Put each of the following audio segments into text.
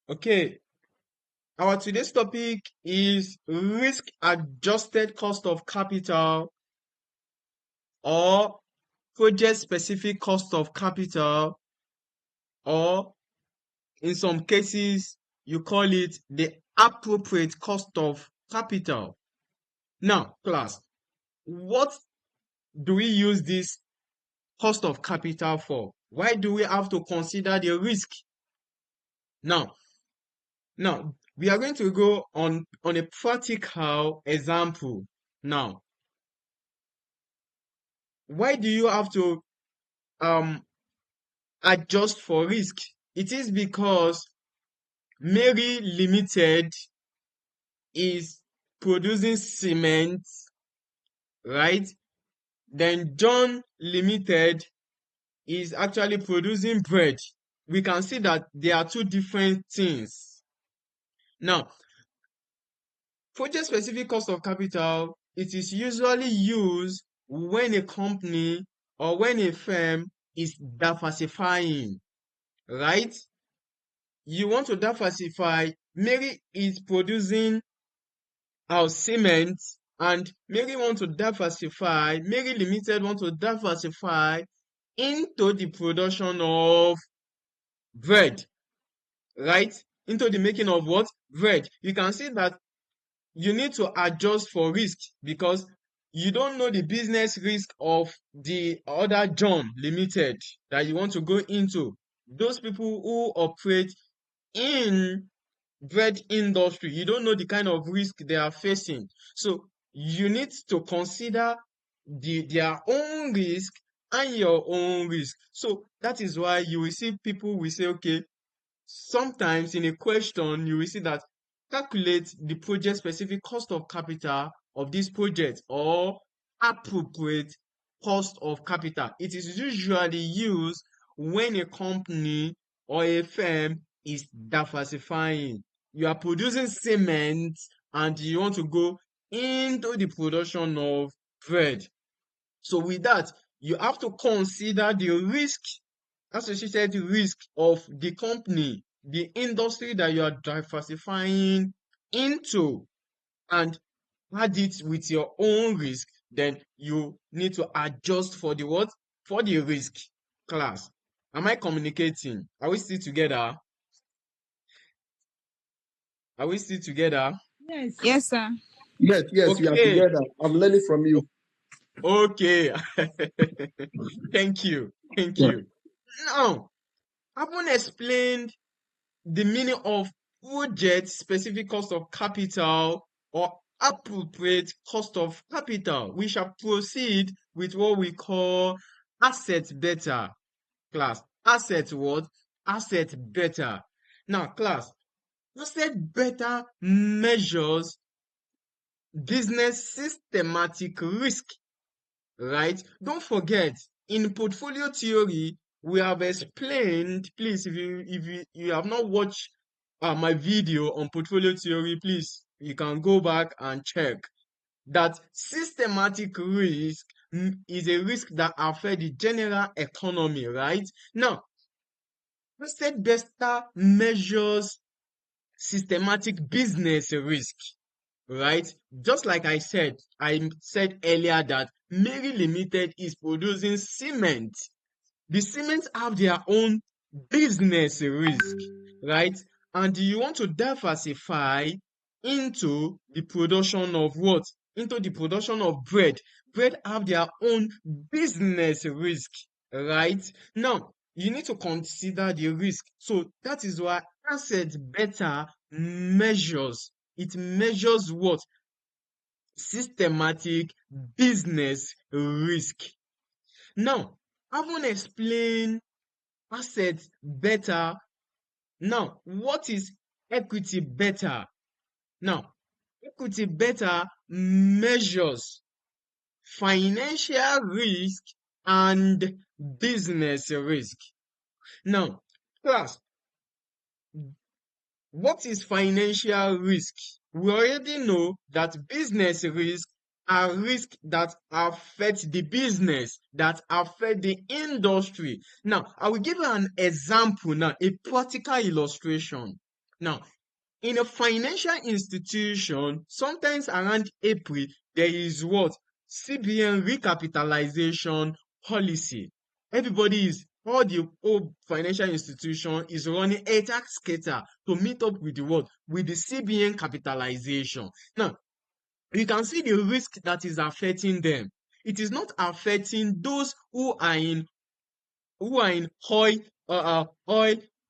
Okay, our today's topic is risk adjusted cost of capital or project specific cost of capital, or in some cases you call it the appropriate cost of capital. Now, class, what do we use this cost of capital for? Why do we have to consider the risk? Now, we are going to go on a practical example. Now, why do you have to um adjust for risk? It is because Mary Limited is producing cement, right? Then John Limited is actually producing bread. We can see that they are two different things. Now, project specific cost of capital, it is usually used when a company or when a firm is diversifying, right? You want to diversify. Mary is producing our cement, and Mary want to diversify. Mary Limited want to diversify into the production of bread, right? Into the making of what? Bread. You can see that you need to adjust for risk because you don't know the business risk of the other John Limited that you want to go into. Those people who operate in bread industry, you don't know the kind of risk they are facing. So you need to consider their own risk and your own risk. So that is why you will see people will say, okay, sometimes in a question, you will see that calculate the project specific cost of capital of this project or appropriate cost of capital. It is usually used when a company or a firm is diversifying. You are producing cement and you want to go into the production of bread. So with that, you have to consider the risk, associated risk of the company, the industry that you are diversifying into, and add it with your own risk. Then you need to adjust for the what? For the risk. Class. Am I communicating? Are we still together? Are we still together? Yes. Yes, sir. Yes, we are Okay. together. I'm learning from you. Okay. Thank you. Thank Yeah. you. Now, I've explained the meaning of project specific cost of capital or appropriate cost of capital. We shall proceed with what we call asset beta, class. Asset what? Asset beta. Now, class, asset beta measures business systematic risk, right? Don't forget, in portfolio theory, we have explained, please, if you have not watched my video on portfolio theory, please, you can go back and check that systematic risk is a risk that affects the general economy, right? Now, asset beta measures systematic business risk, right? Just like I said earlier that Mary Limited is producing cement. The cement have their own business risk, right? And you want to diversify into the production of what? Into the production of bread. Bread have their own business risk, right? Now, you need to consider the risk. So that is why asset beta measures. It measures what? Systematic business risk. Now, having explained assets beta, now what is equity beta? Now, equity beta measures financial risk and business risk. Now, class, what is financial risk? We already know that business risk are risks that affect the business, that affect the industry. Now, I will give you an example now, a practical illustration. Now, in a financial institution, sometimes around April, there is what? CBN recapitalization policy. All the whole financial institution is running a tax scatter to meet up with the what? With the CBN capitalization. Now, you can see the risk that is affecting them. It is not affecting those who are in oil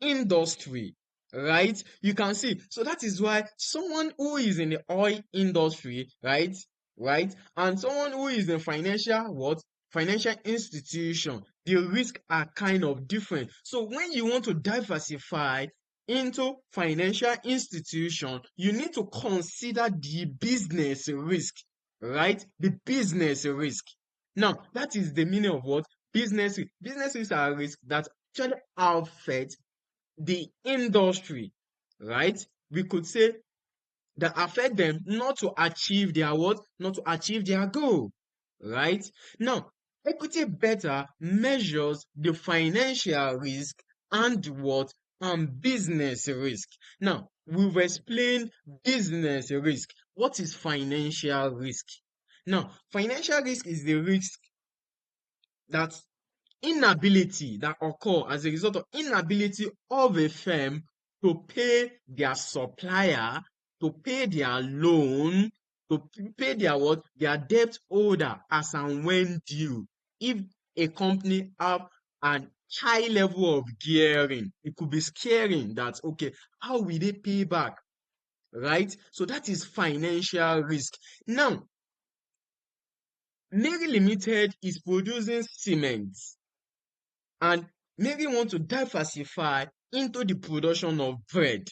industry, right? You can see. So that is why someone who is in the oil industry, right, and someone who is in financial institution, the risk are kind of different. So when you want to diversify into financial institution, you need to consider the business risk, right? The business risk. Now, that is the meaning of what? Business risk. Business risks are risks that actually affect the industry, right? We could say that affect them not to achieve their what? Not to achieve their goal, right? Now, equity better measures the financial risk and what? And business risk. Now, we've explained business risk. What is financial risk? Now, financial risk is the risk that inability that occur as a result of inability of a firm to pay their supplier, to pay their loan, to pay their what? Their debt holder as and when due. If a company have an high level of gearing, it could be scaring that, okay, how will they pay back? Right? So that is financial risk. Now, Mary Limited is producing cement, and maybe want to diversify into the production of bread.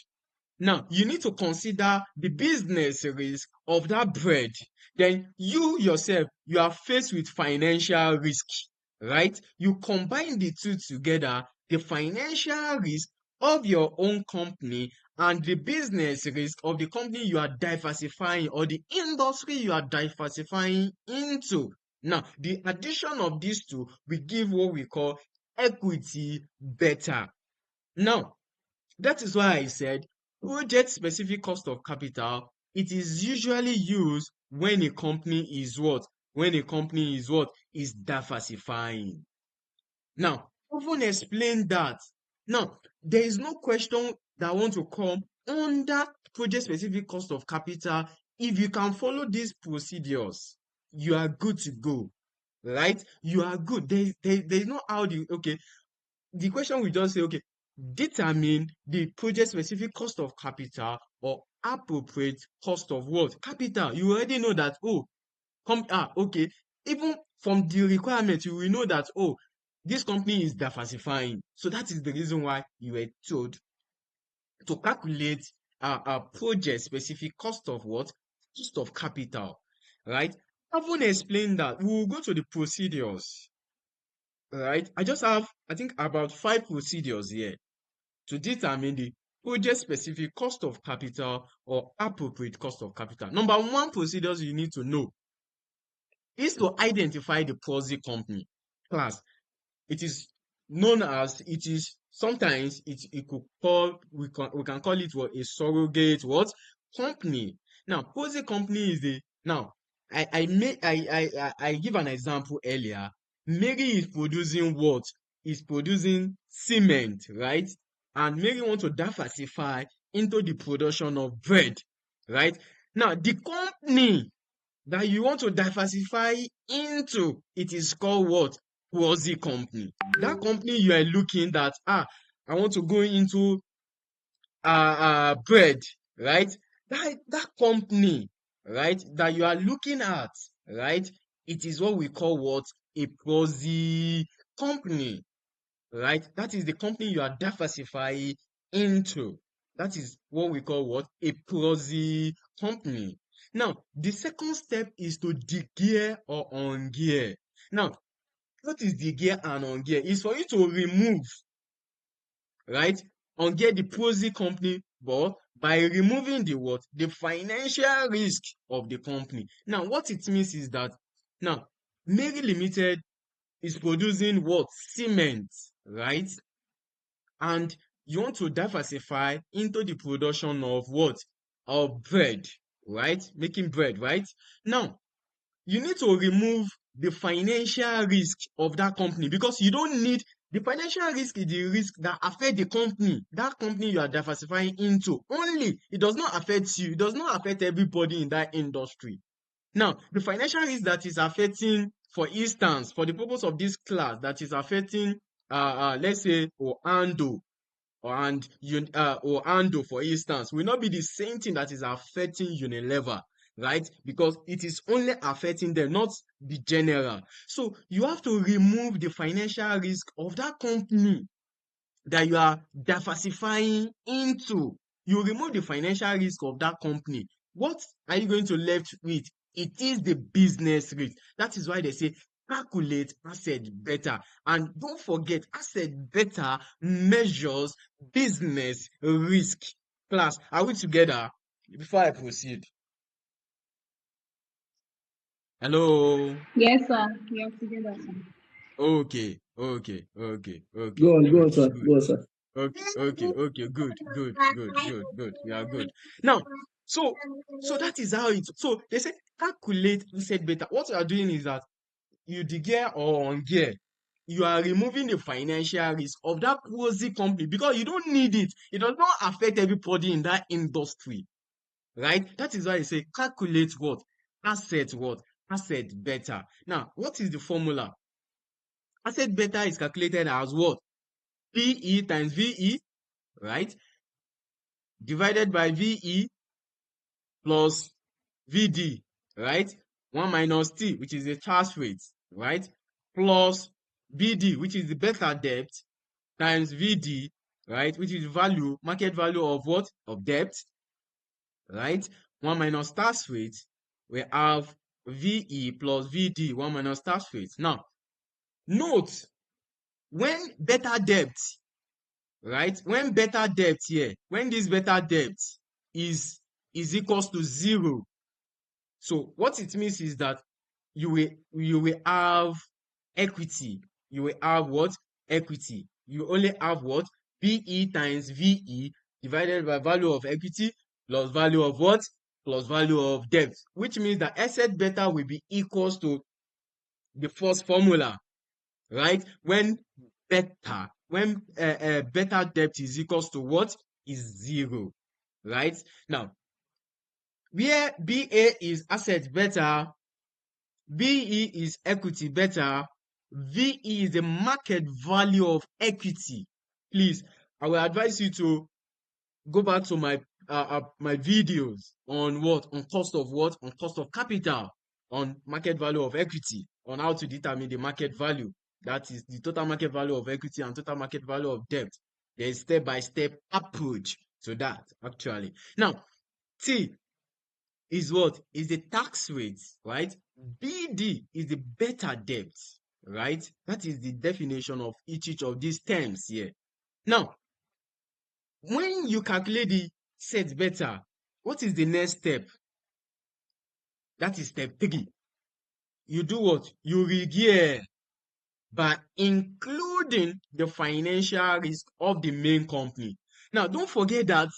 Now, you need to consider the business risk of that bread. Then you yourself, you are faced with financial risk, right? You combine the two together, the financial risk of your own company and the business risk of the company you are diversifying or the industry you are diversifying into. Now, the addition of these two will give what we call equity better. Now, that is why I said project specific cost of capital, it is usually used when a company is what? When a company is what? Is diversifying. Now, even explain that. Now, there is no question that want to come under project specific cost of capital. If you can follow these procedures, you are good to go, right? You are good. There's no how the okay, the question will just say, okay, determine the project specific cost of capital or appropriate cost of what? Capital. You already know that, oh, okay. Even from the requirement, you will know that, oh, this company is diversifying. So that is the reason why you were told to calculate a project specific cost of what? Cost of capital, right? I haven't explained that. We will go to the procedures, right? I just have, I think, about 5 procedures here to determine the project specific cost of capital or appropriate cost of capital. Number one procedures you need to know is to identify the proxy company. Class, it is known as, it is sometimes it could call, we can call it what? A surrogate what? Company. Now, proxy company is a, now I give an example earlier. Mary is producing what? Is producing cement, right? And Mary want to diversify into the production of bread, right? Now, the company that you want to diversify into, it is called what? Quasi company. That company you are looking at, I want to go into bread, right? That company, right, that you are looking at, right, it is what we call what? A quasi company, right? That is the company you are diversifying into. That is what we call what? A quasi company. Now, the second step is to de-gear or ungear. Now, what is de-gear and ungear? Is for you to remove, right? Ungear the proxy company, but by removing the what? The financial risk of the company. Now, what it means is that now Mary Limited is producing what? Cement, right? And you want to diversify into the production of what? Of bread, right? Making bread, right? Now, you need to remove the financial risk of that company because you don't need the financial risk is the risk that affect the company, that company you are diversifying into only. It does not affect you, it does not affect everybody in that industry. Now, the financial risk that is affecting, for instance, for the purpose of this class, that is affecting, let's say, Oando or Ando, for instance, will not be the same thing that is affecting Unilever, right? Because it is only affecting them, not the general. So you have to remove the financial risk of that company that you are diversifying into. You remove the financial risk of that company. What are you going to left with? It is the business risk. That is why they say calculate asset better. And don't forget, asset better measures business risk. Class, are we together? Before I proceed. Hello. Yes, sir. We are together, sir. Okay. Go Good, on, sir. good. Go on, sir. Okay. Good. We are good. Now, so that is how it. So they say calculate reset beta. What you are doing is that you gear or on gear, you are removing the financial risk of that prosy company because you don't need it. It does not affect everybody in that industry, right? That is why I say calculate what? Asset beta. Now, what is the formula? Asset beta is calculated as what? PE times VE, right? Divided by VE plus VD, right? 1 minus T, which is the charge rate, right? Plus BD, which is the beta debt, times VD, right? Which is value, market value of what? Of debt, right? 1 minus tax rate, we have VE plus VD, 1 minus tax rate. Now, note, when beta debt, right? When beta debt here, when this beta debt is equals to 0, so what it means is that you will have equity. You will have what? Equity. You only have what? PE times VE divided by value of equity plus value of what? Plus value of debt, which means that asset beta will be equals to the first formula, right? When beta debt is equals to what? Is 0, right? Now, where BA is asset beta, BE is equity beta, VE is the market value of equity. Please, I will advise you to go back to my videos on what? On cost of what? On cost of capital, on market value of equity, on how to determine the market value. That is the total market value of equity and total market value of debt. There is step-by-step approach to that, actually. Now, T is what? Is the tax rate, right? BD is the beta debt, right? That is the definition of each of these terms here. Now, when you calculate the set beta, what is the next step? That is step 3. You do what? You regear by including the financial risk of the main company. Now, don't forget that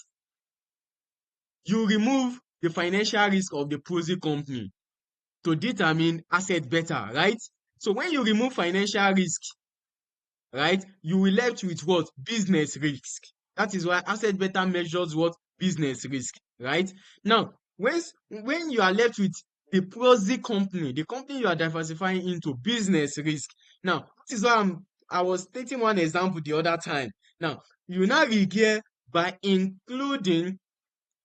you remove the financial risk of the prosy company to determine asset beta, right? So when you remove financial risk, right, you will left with what? Business risk. That is why asset beta measures what? Business risk, right? Now, when you are left with the prosy company, the company you are diversifying into, business risk. Now, this is why I was stating one example the other time. Now, you now regear by including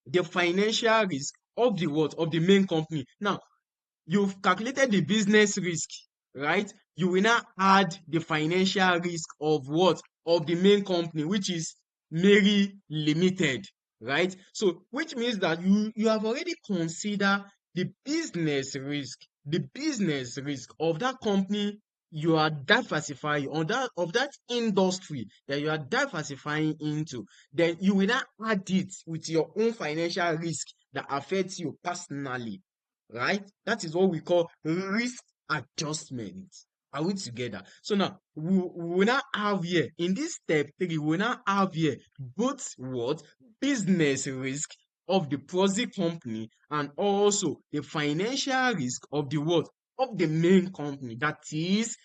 the financial risk of the what? Of the main company. Now, you've calculated the business risk, right? You will now add the financial risk of what? Of the main company, which is Mary Limited, right? So, which means that you have already considered the business risk of that company you are diversifying on that of that industry that you are diversifying into. Then you will now add it with your own financial risk that affects you personally, right? That is what we call risk adjustment. Are we together? So now we will now have here in this step 3, we will now have here both what business risk of the proxy company and also the financial risk of the what of the main company. That is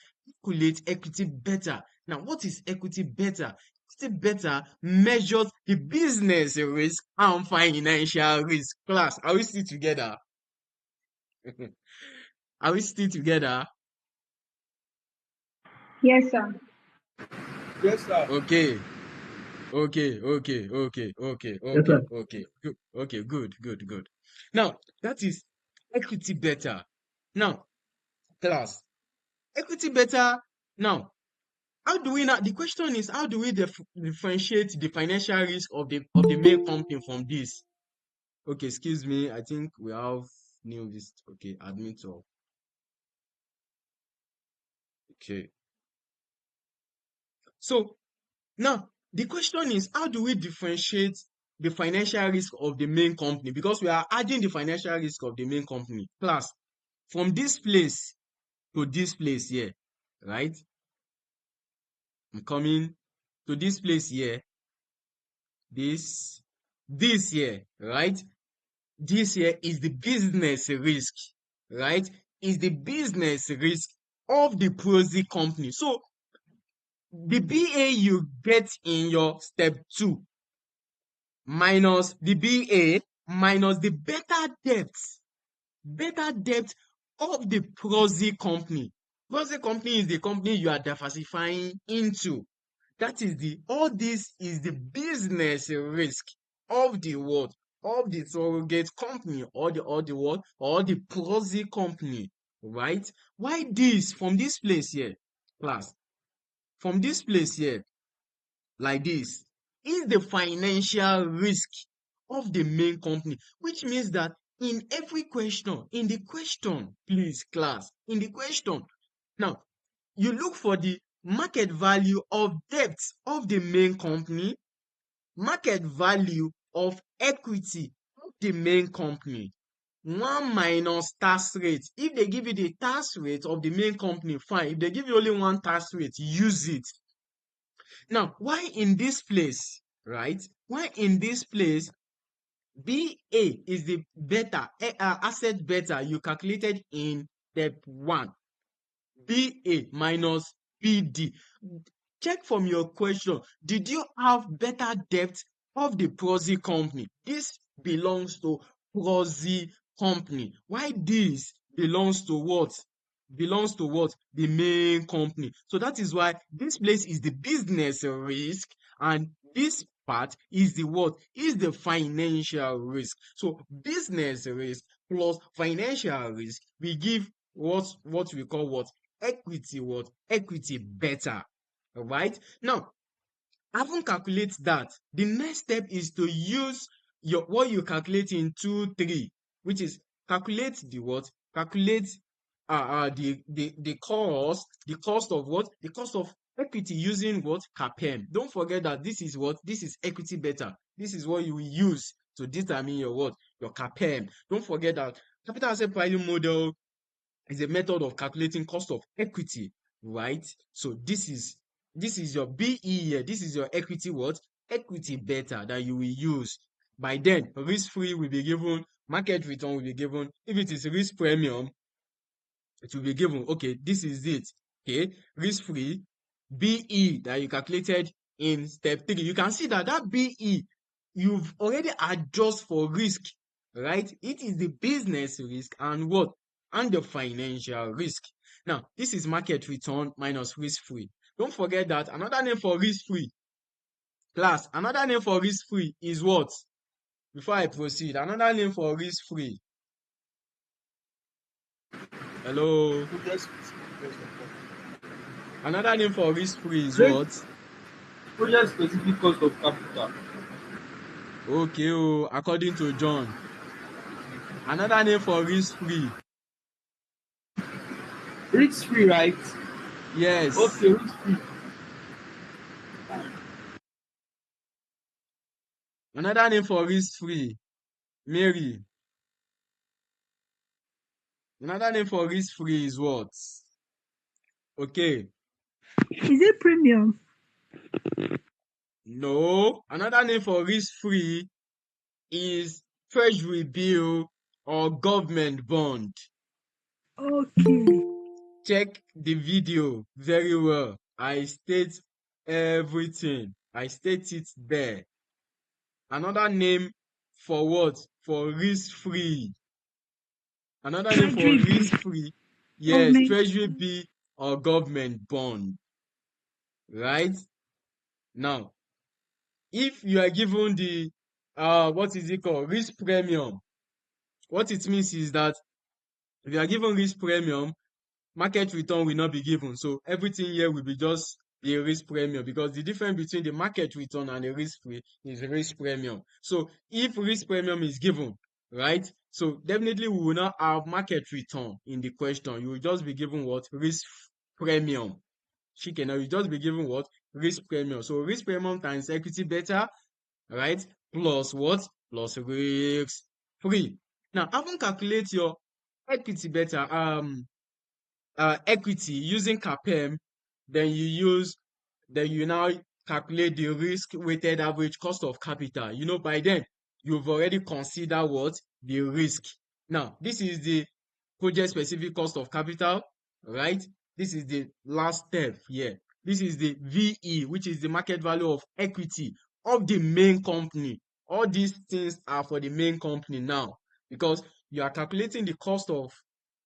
calculate equity beta. Now, what is equity beta? Equity beta measures the business risk and financial risk. Class, are we still together? Are we still together? Yes, sir. Yes, sir. Okay. Okay. Yes, sir. Good. Okay, good. Now, that is equity beta. Now, class, equity beta. Now, how do we now? The question is, how do we differentiate the financial risk of the main company from this? Okay, excuse me. I think we have new this. Okay, admit all. Okay. So now the question is, how do we differentiate the financial risk of the main company? Because we are adding the financial risk of the main company. Class, from this place to this place here, right? I'm coming to this place here, this here, right? This here is the business risk, right? Is the business risk of the proxy company. So the BA you get in your step 2 minus the BA minus the better debt of the proxy company. Proxy company is the company you are diversifying into. That is all this is the business risk of the what? Of the surrogate company or the what? Or the proxy company, right? Why this from this place here, class? From this place here, like this, is the financial risk of the main company, which means that in every question, in the question, please, class, in the question, now you look for the market value of debt of the main company, market value of equity of the main company, one minus tax rate. If they give you the tax rate of the main company, fine. If they give you only one tax rate, use it. Now, why in this place, right? Why in this place, BA is the beta, asset beta you calculated in step 1. BA minus BD. Check from your question. Did you have better debt of the proxy company? This belongs to proxy company. Why this belongs to what? Belongs to what? The main company. So that is why this place is the business risk and this part is the what? Is the financial risk. So business risk plus financial risk, we give what we call what? Equity beta. All right. Now, having calculate that, the next step is to use your what you calculate in 2, 3, which is calculate the what? Calculate the cost of what? The cost of equity using what? CAPM. Don't forget that this is what? This is equity beta. This is what you will use to determine your what? Your CAPM. Don't forget that capital asset pricing model is a method of calculating cost of equity, right? So this is your BE here. This is your equity what? Equity beta that you will use. By then, risk-free will be given, market return will be given. If it is risk premium, it will be given. Okay, this is it. Okay, risk-free, BE that you calculated in step 3. You can see that BE, you've already adjusted for risk, right? It is the business risk and what? And the financial risk. Now, this is market return minus risk-free. Don't forget that another name for risk-free, class, another name for risk-free is what? Before I proceed, another name for risk-free. Hello? Project Another name for risk-free is what? specific cost of capital. Okay, according to John. Another name for risk-free. Risk free, right? Yes. Okay, risk free. Another name for risk-free. Mary. Another name for risk-free is what? Okay. Is it premium? No. Another name for risk-free is treasury bill or government bond. Okay. Check the video very well. I state everything. I state it there. Another name for what? For risk-free. Another name for Treasury bill. risk-free. Yes, Government. treasury bill or government bond. Right? Now, if you are given the what is it called? Risk premium. What it means is that if you are given risk premium, market return will not be given. So everything here will be just a risk premium, because the difference between the market return and a risk free is risk premium. So if risk premium is given, right? So definitely we will not have market return in the question. You will just be given what? Risk premium. Chicken, you just be given what? Risk premium. So risk premium times equity beta, right? Plus what? Plus risk free. Now, having calculate your equity beta, equity using CAPM, then you now calculate the risk weighted average cost of capital. By then you've already considered what? The risk. Now, this is the project specific cost of capital, right? This is the last step here. This is the VE, which is the market value of equity of the main company. All these things are for the main company now, because you are calculating the cost of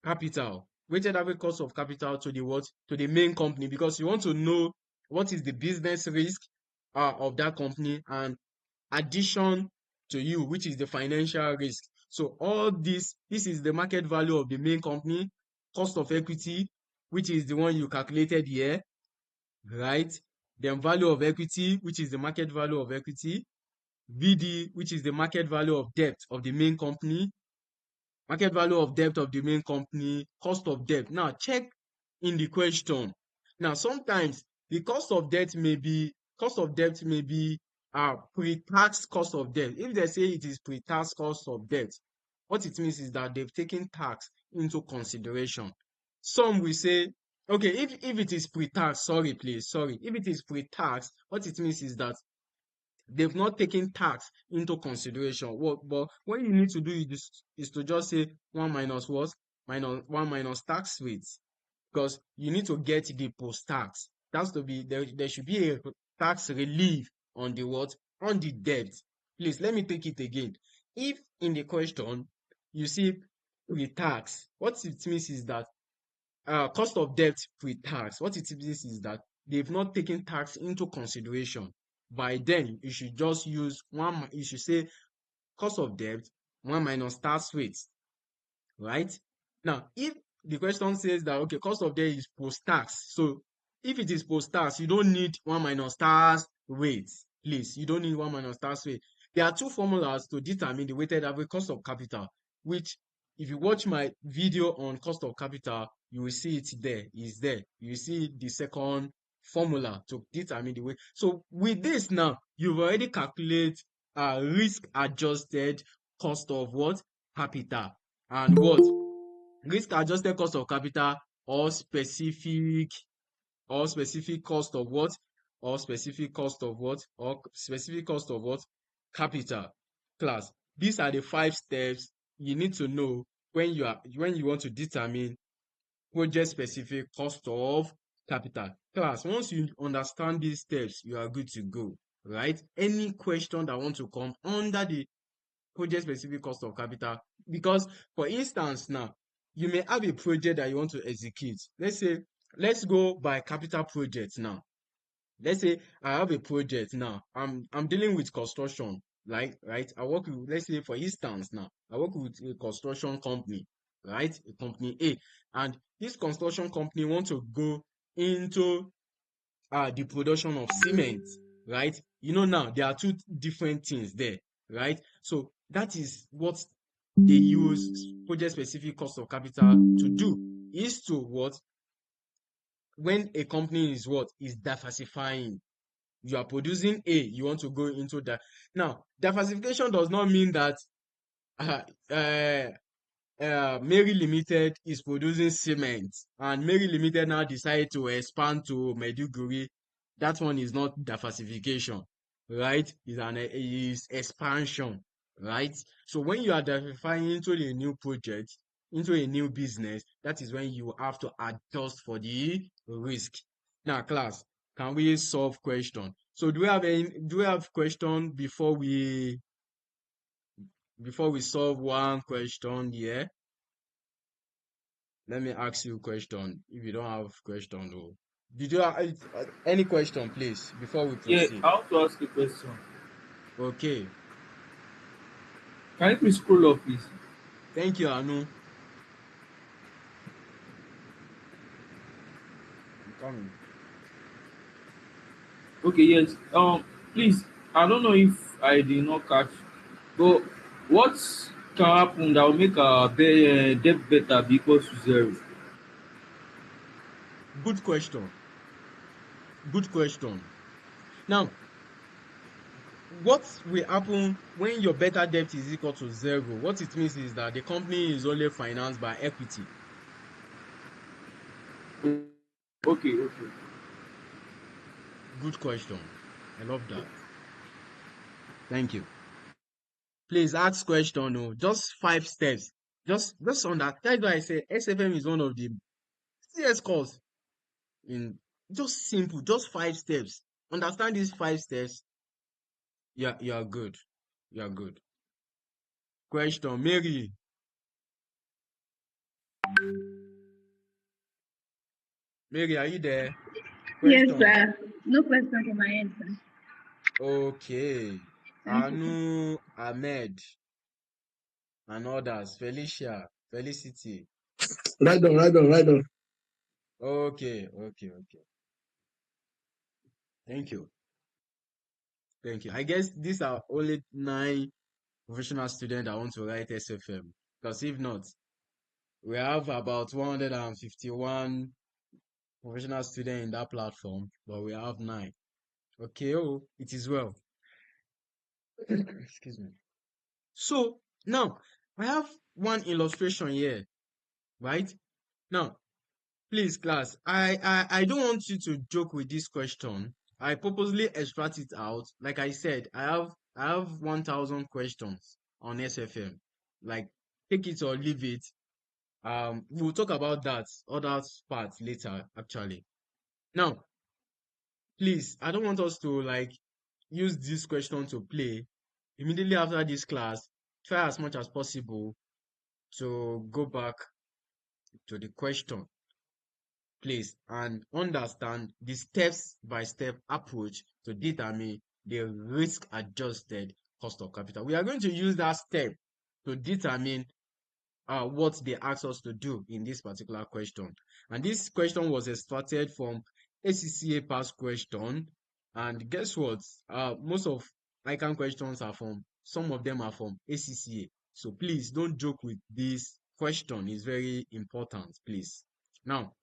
capital, weighted average cost of capital, to the what? To the main company, because you want to know what is the business risk of that company, and addition to you, which is the financial risk. So all this is the market value of the main company, cost of equity, which is the one you calculated here, right? Then value of equity, which is the market value of equity, VD, which is the market value of debt of the main company, market value of debt of the main company, cost of debt. Now check in the question. Now sometimes the cost of debt may be pre-tax cost of debt. If they say it is pre-tax cost of debt, what it means is that they've taken tax into consideration. Some will say, okay, if it is pre-tax, if it is pre-tax, what it means is that they've not taken tax into consideration. But what you need to do is to just say one minus what? Minus one minus tax rates, because you need to get the post-tax. That's to be there should be a tax relief on the what? On the debt. Please let me take it again. If in the question you see pre-tax, what it means is that cost of debt pre-tax, what it means is that they've not taken tax into consideration. By then, you should just use one, you should say cost of debt, one minus tax rate, right? Now, if the question says that, okay, cost of debt is post-tax, so if it is post-tax, you don't need one minus tax rate. Please, you don't need one minus tax rate. There are two formulas to determine the weighted average cost of capital, which if you watch my video on cost of capital, you will see it there. It's there. You see the second formula to determine the weight. So with this now, you've already calculated risk adjusted cost of what? Capital. And what? Risk adjusted cost of capital, or specific cost of what? Or specific cost of what? Or specific cost of what? Capital. Class. These are the 5 steps you need to know when you want to determine project specific cost of capital. Class, once you understand these steps, you are good to go, right? Any question that want to come under the project specific cost of capital, because for instance now, you may have a project that you want to execute. Let's go by capital project now. Let's say I have a project now. I'm dealing with construction, like, right? I work with, let's say for instance now, I work with a construction company, right? A company A, and this construction company wants to go into the production of cement, right? Now there are two different things there, right? So that is what they use project specific cost of capital to do, is to what? When a company is what? Is diversifying. You are producing A, you want to go into that. Now, diversification does not mean that uh, uh, Mary Limited is producing cement, and Mary Limited now decide to expand to Maiduguri. That one is not diversification, right? Is expansion, right? So when you are diversifying into a new project, into a new business, that is when you have to adjust for the risk. Now, class, can we solve question? So do we have question before we solve one question here? Let me ask you a question. If you don't have question, though, did you have any question, please, before we Yeah, proceed? I want to ask a question. Okay, Can you please scroll up, please? thank you, Anu. I'm coming. Okay, yes. Please, I don't know if I did not catch, but what can happen that will make our debt better be equals to zero? Good question. Good question. Now, what will happen when your beta debt is equal to zero? What it means is that the company is only financed by equity. Okay, okay. Good question. I love that. Thank you. Please ask question. No, just 5 steps. Just on that. That's why I say SFM is one of the CS course in just simple, just 5 steps. Understand these 5 steps. Yeah, you are good. You are good. Question, Mary. Mary, are you there? Yes, Question. sir. No question from my end, sir. Okay. Thank you, sir. Anu, Ahmed, and others. Felicia, Felicity. Right on, right on, right on. Okay, okay, okay. Thank you. Thank you. I guess these are only 9 professional students that want to write SFM. Because if not, we have about 151 professional students in that platform, but we have 9. Okay, oh, it is well. Excuse me. So now I have one illustration here, right? Now, please, class, I don't want you to joke with this question. I purposely extract it out. Like I said, I have 1,000 questions on SFM. Like, take it or leave it. We'll talk about that other part later, actually. Now, please, I don't want us to like use this question to play. Immediately after this class, try as much as possible to go back to the question, please, and understand the steps by step approach to determine the risk adjusted cost of capital. We are going to use that step to determine what they asked us to do in this particular question. And this question was extracted from ACCA past question. And guess what? Most of ICANN questions are from, some of them are from ACCA. So please don't joke with this question. It's very important, please. Now,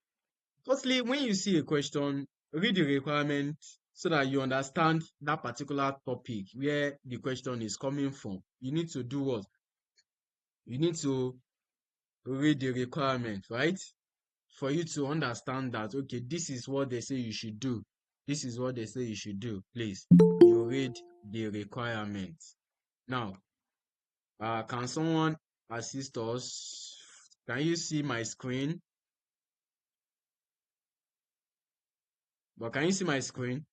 firstly, when you see a question, read the requirement so that you understand that particular topic where the question is coming from. You need to do what? You need to read the requirement, right? For you to understand that, okay, this is what they say you should do. This is what they say you should do. Please, you read the requirement. Now, can someone assist us? Can you see my screen? But can you see my screen?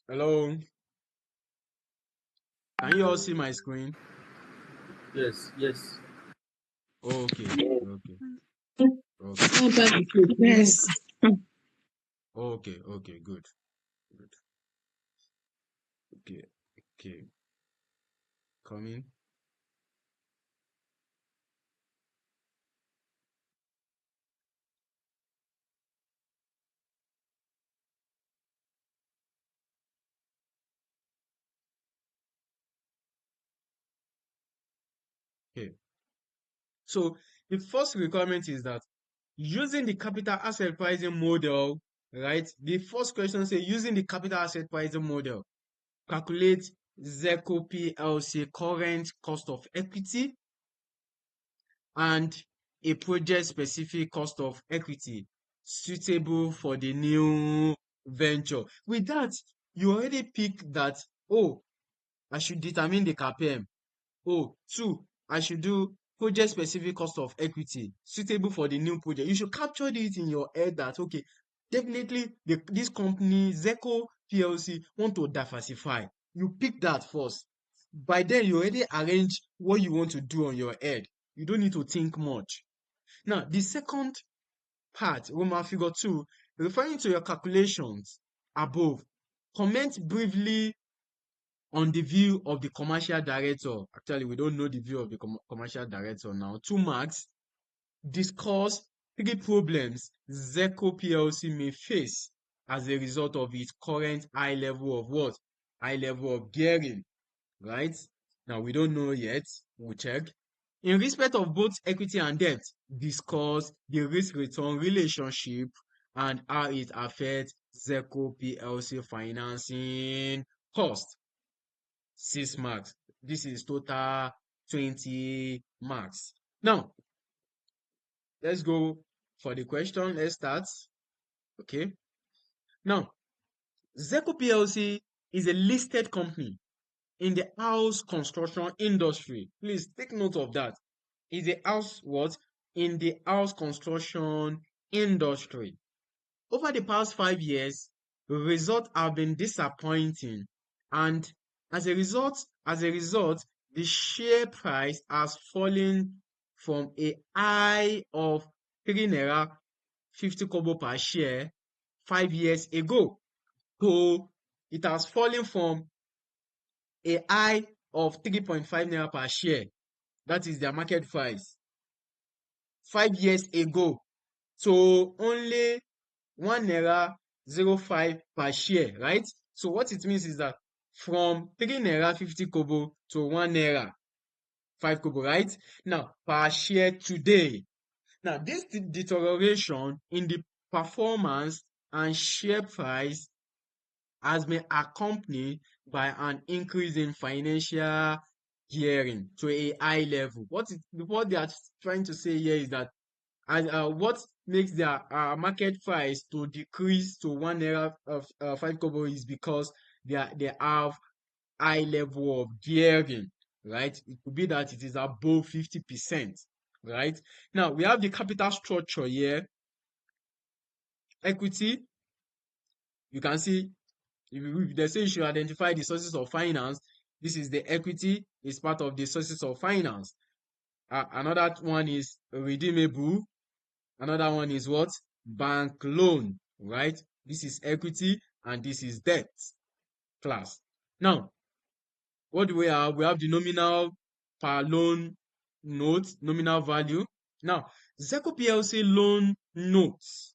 Hello? Can you all see my screen? Yes, yes. Okay, okay, okay, Yes. okay, okay, good, good. Okay, okay, coming. Okay. So the first requirement is that using the capital asset pricing model, right? The first question says using the capital asset pricing model, calculate ZECO PLC current cost of equity and a project-specific cost of equity suitable for the new venture. With that, you already pick that, oh, I should determine the CAPM. Oh, two, I should do project-specific cost of equity suitable for the new project. You should capture it in your head that, okay, definitely this company, ZECO PLC, want to diversify. You pick that first. By then, you already arrange what you want to do on your head. You don't need to think much. Now, the second part, Roman figure 2, referring to your calculations above, comment briefly on the view of the commercial director. Actually, we don't know the view of the commercial director now. 2 marks. Discuss 3 problems ZECO PLC may face as a result of its current high level of what? High level of gearing, right? Now, we don't know yet. We'll check. In respect of both equity and debt, discuss the risk-return relationship and how it affects ZECO PLC financing cost. 6 marks. This is total 20 marks. Now, let's go for the question. Let's start. Okay. Now, ZECO PLC is a listed company in the house construction industry. Please take note of that. Is a house what? In the house construction industry. Over the past 5 years, results have been disappointing, and as a result, the share price has fallen from a high of 3 naira 50 kobo per share 5 years ago. So it has fallen from a high of 3.5 naira per share. That is their market price 5 years ago. So only 1 naira 05 per share, right? So what it means is that from 3 naira 50 kobo to 1 naira 5 kobo, right? Now, per share today. Now, this deterioration in the performance and share price has been accompanied by an increase in financial gearing to a high level. What they are trying to say here is that what makes their market price to decrease to 1 naira of 5 kobo is because they have high level of gearing, right? It could be that it is above 50%, right? Now, we have the capital structure here. Equity, you can see, if they say you should identify the sources of finance, this is the equity, is part of the sources of finance. Another one is redeemable. Another one is what? Bank loan, right? This is equity and this is debt class. Now, what do we have? We have the nominal per loan note, nominal value. Now, ZECO PLC loan notes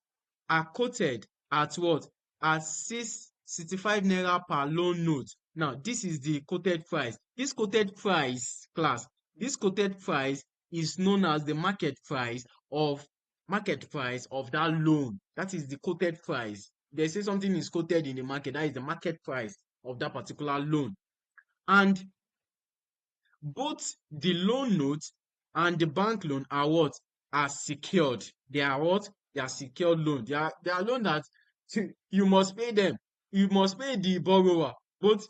are quoted at what? At 665 naira per loan note. Now, this is the quoted price. This quoted price class, this quoted price is known as the market price of that loan. That is the quoted price. They say something is quoted in the market, that is the market price of that particular loan. And both the loan note and the bank loan are what? Are secured. They are what? They are secured loan. They are loan that you must pay them. You must pay the borrower both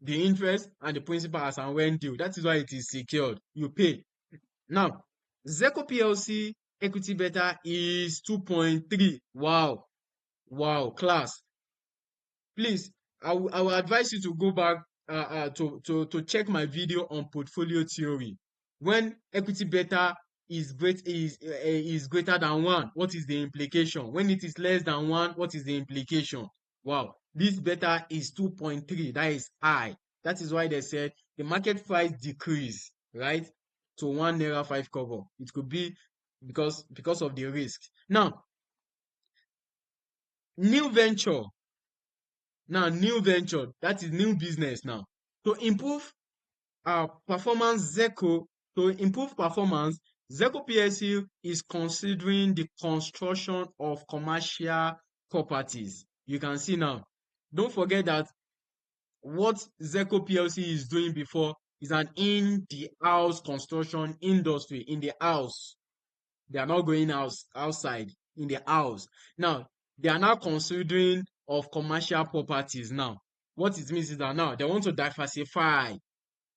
the interest and the principal as and when due. That is why it is secured. You pay. Now, ZECO PLC equity beta is 2.3. Wow. Wow, class. Please, I will advise you to go back to check my video on portfolio theory. When equity beta is greater than 1, what is the implication? When it is less than 1, what is the implication? Wow, this beta is 2.3. That is high. That is why they said the market price decrease, right, to 1 naira 5 kobo. It could be because of the risk. Now, new venture. Now, new venture, that is new business now. To improve performance, ZECO PLC is considering the construction of commercial properties. You can see now. Don't forget that what Zeco PLC is doing before is an in-the-house construction industry, in the house. They are not going outside, in the house. Now, they are now considering of commercial properties now. What it means is that now they want to diversify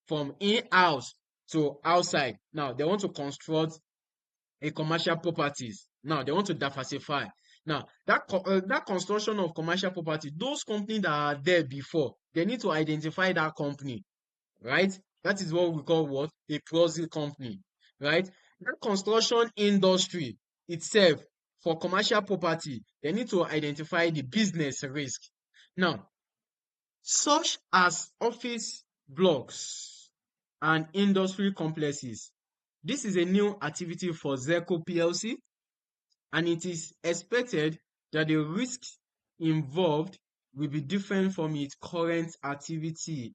from in-house to outside. Now, they want to construct a commercial properties. Now, they want to diversify. Now, that construction of commercial property, those companies that are there before, they need to identify that company, right? That is what we call what? A proxy company, right? That construction industry itself, for commercial property, they need to identify the business risk. Now, such as office blocks and industry complexes. This is a new activity for Zeco PLC, and it is expected that the risks involved will be different from its current activity.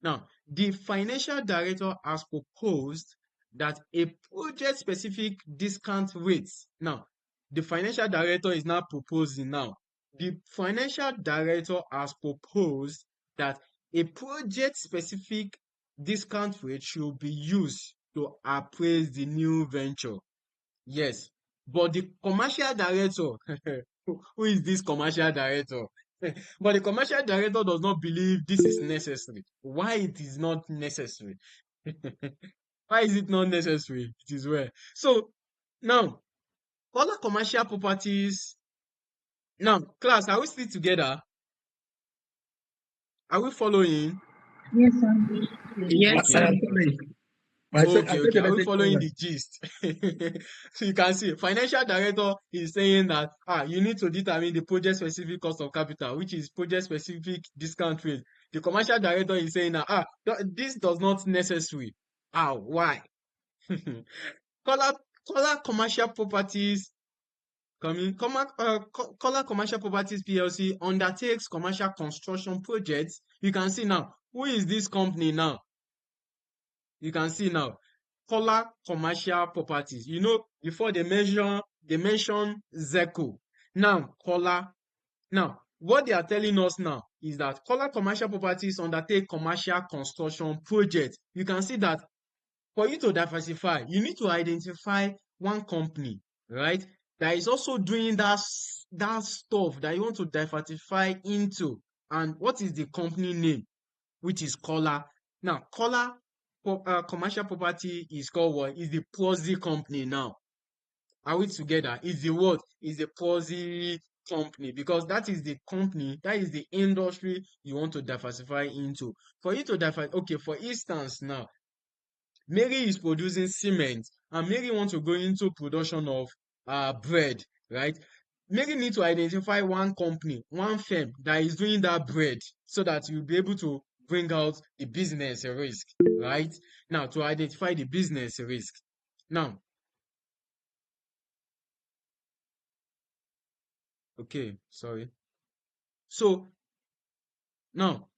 Now, the financial director has proposed that a project-specific discount rate. Now, the financial director is now proposing now. The financial director has proposed that a project-specific discount rate should be used to appraise the new venture. Yes, but the commercial director, who is this commercial director? But the commercial director does not believe this is necessary. Why it is not necessary? Why is it not necessary? It is well. So now, other commercial properties. Now, class, are we still together? Are we following? Yes, sir. Yes, I Okay. am following. I Okay. said the Are we message following forward. the gist? So you can see, financial director is saying that you need to determine the project specific cost of capital, which is project specific discount rate. The commercial director is saying that this does not necessary. Why? Color commercial properties Color Commercial Properties PLC undertakes commercial construction projects. You can see now, who is this company now? You can see now, Color Commercial Properties. You know, before they mention Zeco. Now, what they are telling us now is that Color Commercial Properties undertake commercial construction projects. You can see that for you to diversify, you need to identify one company, right? That is also doing that stuff that you want to diversify into. And what is the company name? Which is Color. Now, Color Commercial Property is called what? Is the proxy company now. Are we together? Is the what? Is the proxy company, because that is the company, that is the industry you want to diversify into. For you to diversify, okay, for instance now, Mary is producing cement and Mary wants to go into production of bread, right? Mary needs to identify one company, one firm that is doing that bread so that you'll be able to bring out the business risk, right? Now, to identify the business risk. Now, okay, sorry. So, now,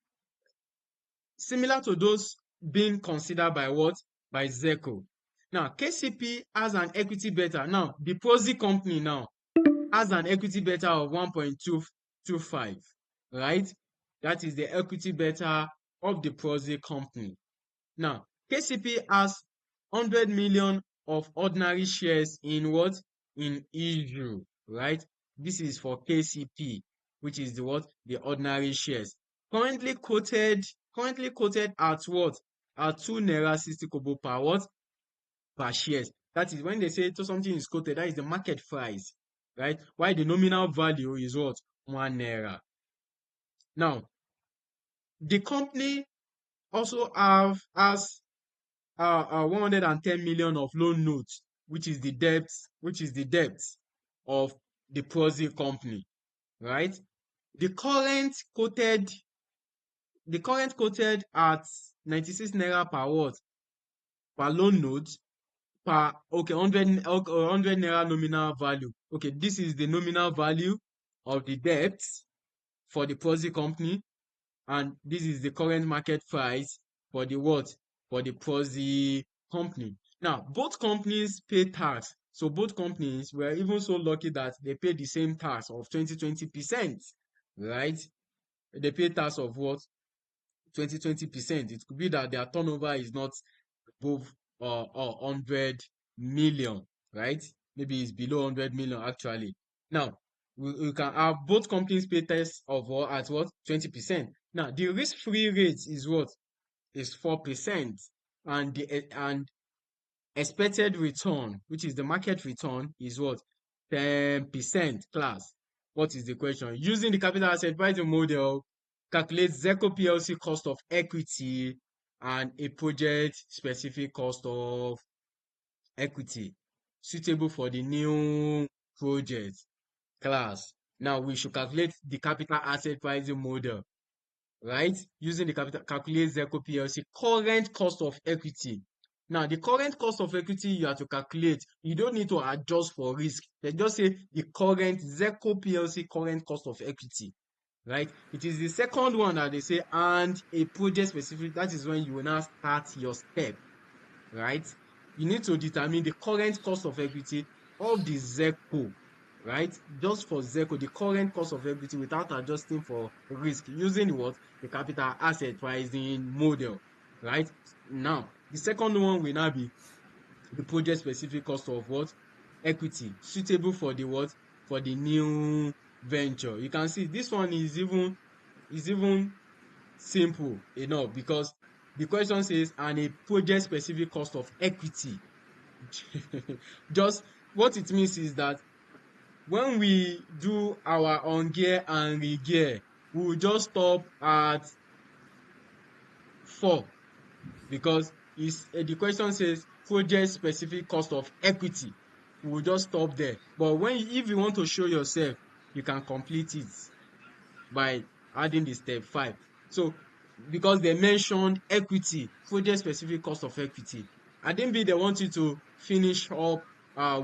similar to those being considered by what? By Zeco. Now, KCP has an equity beta. Now, the proxy company now has an equity beta of 1.225, right? That is the equity beta of the proxy company. Now, KCP has 100 million of ordinary shares in what? In issue, right? This is for KCP, which is the what? The ordinary shares. Currently quoted at what? At 2 naira 60 kobo per what? Per shares. That is when they say something is quoted, that is the market price, right? While the nominal value is what? 1 naira. Now, the company also has 110 million of loan notes, which is the debt of the proxy company, right? The current quoted at 96 naira per what? Per loan note, per 100 naira nominal value. Okay, this is the nominal value of the debt for the proxy company, and this is the current market price for the what? For the proxy company. Now, both companies pay tax. So both companies were even so lucky that they paid the same tax of 20%, right? they pay tax of what? 20%. It could be that their turnover is not above 100 million, right? Maybe it's below 100 million actually. Now, we can have both companies pay tax of what at what? 20%. Now, the risk-free rate is what? Is 4%. And expected return, which is the market return, is what? 10% class. What is the question? Using the capital asset pricing model, calculate ZECO PLC cost of equity and a project specific cost of equity suitable for the new project class. Now we should calculate the capital asset pricing model, right? Using the capital calculate ZECO PLC current cost of equity. Now, the current cost of equity you have to calculate, you don't need to adjust for risk. They just say the current ZECO PLC current cost of equity, right? It is the second one that they say, and a project specific. That is when you will now start your step, right? You need to determine the current cost of equity of the ZECO, right? Just for ZECO, the current cost of equity without adjusting for risk using what? The capital asset pricing model, right? Now, the second one will now be the project specific cost of what? Equity suitable for the what? For the new venture. You can see this one is even simple enough because the question says and a project specific cost of equity. Just what it means is that when we do our on gear and regear, we will just stop at 4 because the question says project specific cost of equity. We will just stop there. But if you want to show yourself, you can complete it by adding the step 5. So because they mentioned equity, project specific cost of equity, I didn't be they want you to finish up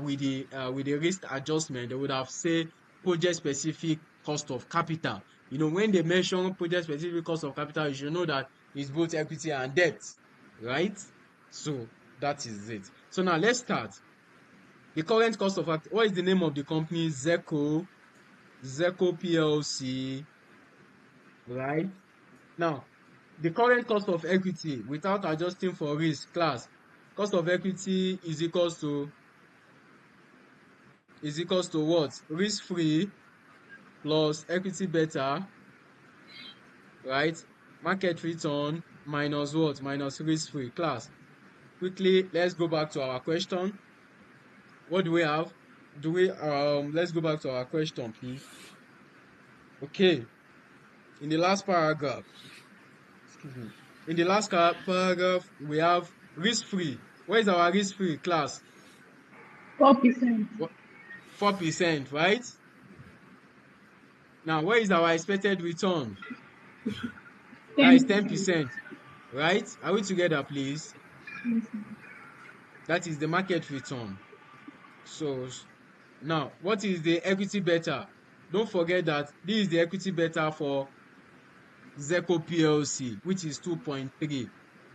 with the risk adjustment. They would have said project specific cost of capital. When they mention project specific cost of capital, you should know that it's both equity and debt, right? So that is it. So now let's start. The current cost of what is the name of the company? ZECO PLC, right? Now, the current cost of equity without adjusting for risk class, cost of equity is equals to what? Risk free plus equity beta, right? Market return minus what? Minus risk free class. Quickly, let's go back to our question. What do we have? Let's go back to our question, please. Okay. In the last paragraph, excuse me. In the last paragraph, we have risk-free. What is our risk-free class? 4%. 4%, right? Now, what is our expected return? That is 10%, right? Are we together, please? That is the market return. So, now, what is the equity beta? Don't forget that this is the equity beta for ZECO PLC, which is 2.3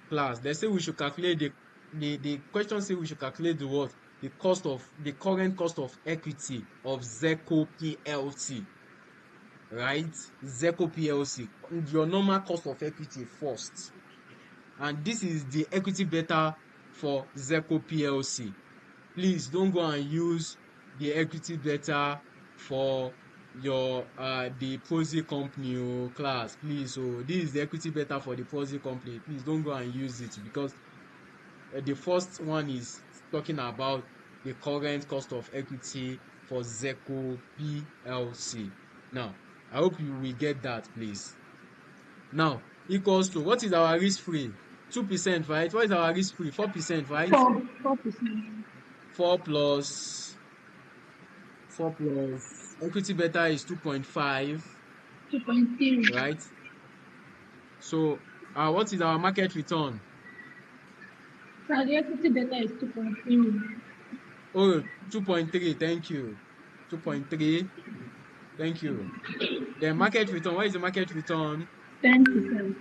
class. They say we should calculate the question say we should calculate the what? The current cost of equity of ZECO PLC, right? ZECO PLC, your normal cost of equity first. And this is the equity beta for ZECO PLC. Please don't go and use the equity beta for your the POSI company class, please. So this is the equity beta for the POSI company. Please don't go and use it because the first one is talking about the current cost of equity for ZECO PLC. Now, I hope you will get that, please. Now, equals to what is our risk free? 2%, right? What is our risk free? 4%, right? 4%. 4 plus equity beta is 2.5, 2.3. right? So, what is our market return? So the equity beta is 2.3. Oh, 2.3. Thank you. 2.3. Thank you. The market return. What is the market return? 10%.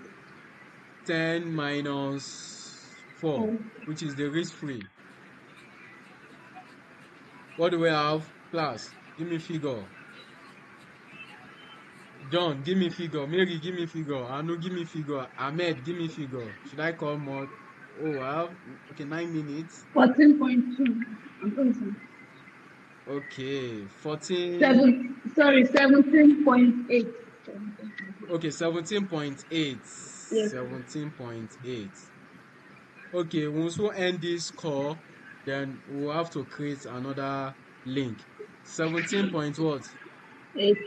10 minus 4, which is the risk free. What do we have? Class. Give me figure. John, give me figure. Mary, give me figure. Anu, give me figure. Ahmed, give me figure. Should I call more? Oh, I have, okay, 9 minutes. 14.2. I'm going Okay, 14. seven. Sorry, 17.8. Okay, 17.8. Yes. 17.8. Okay, once we end this call, then we'll have to create another link. 17 point what? 8.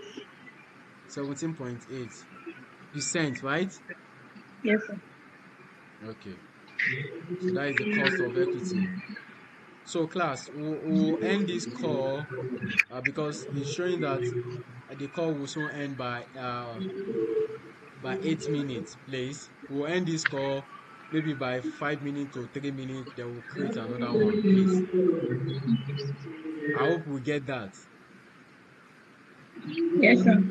17.8. You sent, right? Yes, sir. Okay. So that is the cost of equity. So class, we'll end this call because it's showing that the call will soon end by 8 minutes, please. We'll end this call maybe by 5 minutes to 3 minutes, then we'll create another one, please. I hope we get that. Yes, sir.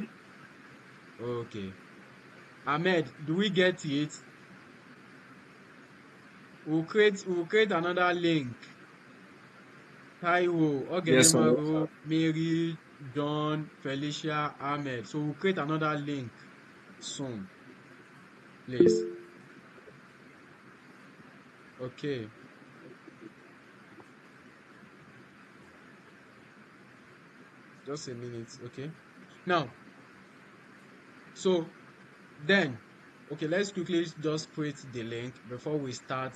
Okay. Ahmed, do we get it? We'll create another link. Taiwo, Yes, sir. Ogenemaru, Mary, John, Felicia, Ahmed. So we'll create another link soon, please. Okay. Just a minute, okay? Now, so then, okay, let's quickly just create the link before we start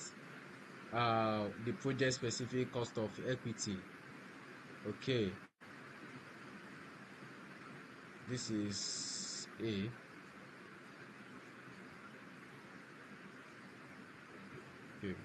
the project specific cost of equity. Okay, this is A. Okay.